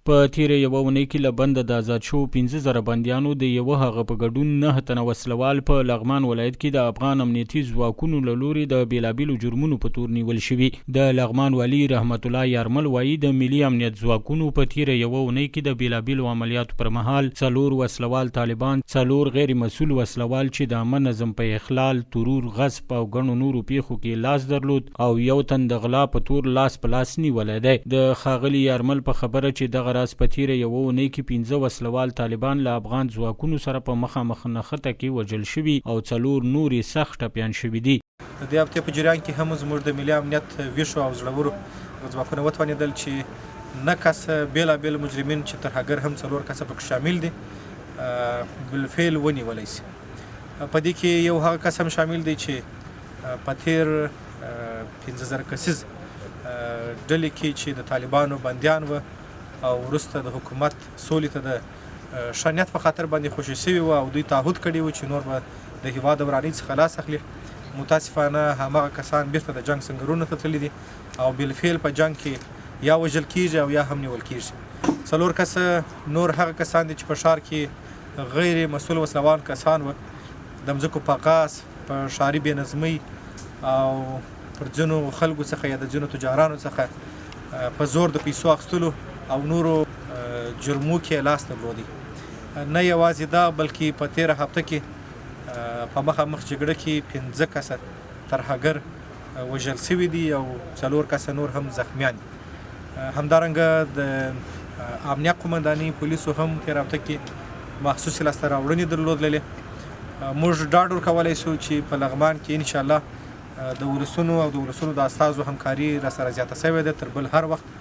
په تیره یوه اونۍ کې له بنده د آزاد شوو 15,000 بندیانو د یوه هغه په ګډون 9 تنه وسلوال په لغمان ولایت کې د افغان امنیتي ځواکونو له لوري د بیلابیلو جرمونو په تور نیول شوي. د لغمان والي رحمت الله یارمل وایي د ملي امنیت ځواکونو په تیره یوه اونۍ کې د بیلابیلو عملیاتو پر مهال 4 وسلوال طالبان، 4 غیر مسؤل وسلوال چې د عامه نظم په اخلال، ترور، غصب او ګڼو نورو پیښو کې لاس درلود او یو تن د غلا په تور لاس په لاس نیولی دی. د ښاغلي یارمل په خبره چې دغه راز په تیره یوه اونۍ کې 15 وسلوال طالبان له افغان ځواکونو سره په مخامخ نښته کې وژل شوي او 4 نورې سخت ټپیان شوي دي. د دې هفتې په جریان کې هم زموږ د ملي امنیت ویښو او زړورو ځواکونه وتوانېدل چې 9 کسه بیلابیل مجرمین چې ترهګر هم 4 کسه پکې شامل دي بالفعل ونیولی شي. په دې کې یو هغه کس هم شامل دی چې په تیر 15,000 کسیز ډلې کې چې د طالبانو بندیان و او وروسته د حکومت سولې ته د شانیت په خاطر باندې خوشي شوي و او دوی تعهد کړی و چې نور به د هیواد ورانۍ څخه لاس اخلي. متاسفانه هماغه کسان بیرته د جنګ سنګرونو ته تللي دي او بالفعل په جنګ کې یا وژل کیږي او یا هم نیول کیږي. 4 کسه نور هغه کسان دي چې په ښار کې غیر مسؤل وسلوال کسان و د مځکو په غاص، په ښاري بېنظمۍ او پر ځینو خلکو څخه یا د ځینو تجارانو څخه په زور د پیسو اخیستلو او نورو جرمو کې لاس درلودی. نه یوازې دا بلکې په تیره هفته کې په مخامخ جګړه کې 15 کسه ترهګر وژل شوي دي او 4 کسه نور هم زخمیان دي. همدارنګه د امنیه قومنداني پولیسو هم تیره هفته کې محسوسې لاسته راوړنې درلودلې. موږ ډاډ ورکولی شو چې په لغمان کې انشاءالله د ولسونو او د ولسونو د استازو همکاري راسره زیاته شوې ده تر بل هر وخت.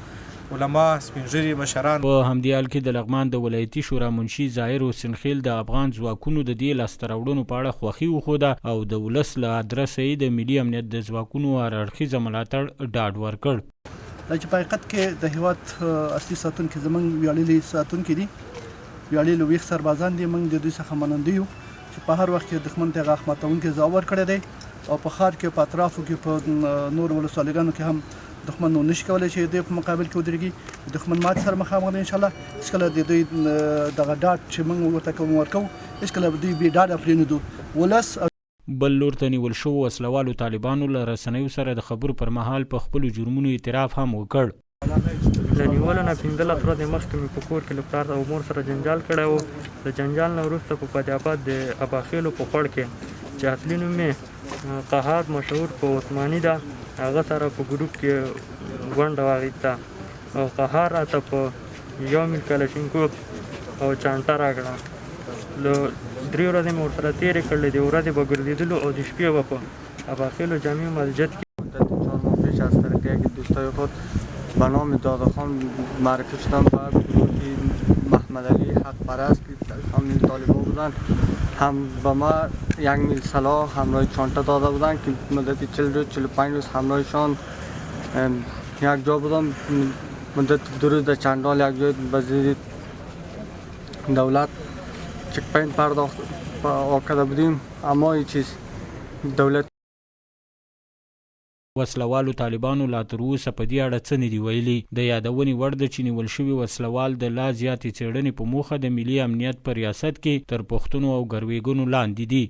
علما، سپینږیري، مشران په همدې حال کې د لغمان د ولایتي شورا منشي ظاهر حسین خیل د افغان ځواکونو د دې لاسته راوړنو په اړه خوښي وښوده او د ولس له ادرسه یې د ملي امنیت د ځواکونو هر اړخیزه ملاتړ ډاډ ورکړ. دا چې په حقیقت کې د هیواد اصلي ساتونکي زموږ ویاړلي ساتونکي دي، ویاړلي ویښ سربازان دي. موږ د دوی څخه منندوی یو چې په هر وخت کې دښمن ته غاښ ماتونکی ځواب ورکړی دی او په ښار کې په اطرافو کې په نورو ولسوالیګانو کې هم دښمن نو نشي کولی چې د په مقابل کې ودرېږي. دښمن مات سره مخامخ دی انشاءالله. هېڅکله د دوی دغه ډاډ چې موږ ورته کوم ورکوو هېڅکله به دوی بې ډاډه پرېنږدو. ولس بل لور ته نیول شوو وسلوالو طالبانو له رسنیو سره د خبرو پر مهال په خپلو جرمونو اعتراف هم وکړ. د نیولو نه 15 ورځې مخکې مې په کور کې له پلار او مور سره جنجال کړی و. د جنجال نه وروسته په فتح‌آباد د اباخیلو په خوړ کې چې اصلي نوم یې قهار مشهور په عثماني ده، هغه سره په ګروپ کې غونډه واخیسته او قهار راته په 1 میل کلشینکوف او چانټه راکړه. له 3 ورځې مې ورسره تېرې کړلې. د ورځې به ګرځېدلو او د شپې به په اباخیلو جامع مسجد کې. مدت 4 ماه پیش از طریق یک دوستای خود به نام دادخان معرفی شدم و گروهی محمد علی حق پرست که همین طالبان بودن هم به ما 1 میل سلاح همراه چانټه داده بودن که مدت 40 روز 45 روز همراهشان یک جا بودم. مدت 2 روز در چندال یک جای وزیر دولت چک پوینت پرداخت کرده بودیم اما این چیز دولت وسلوالو طالبانو لا تر اوسه په دې اړه څه نه دي ویلي. د یادونې وړ ده چې نیول شوي وسلوال د لا زیاتې څېړنې په موخه د ملي امنیت په ریاست کې تر پوښتنو او ګروېږنو لاندې دي.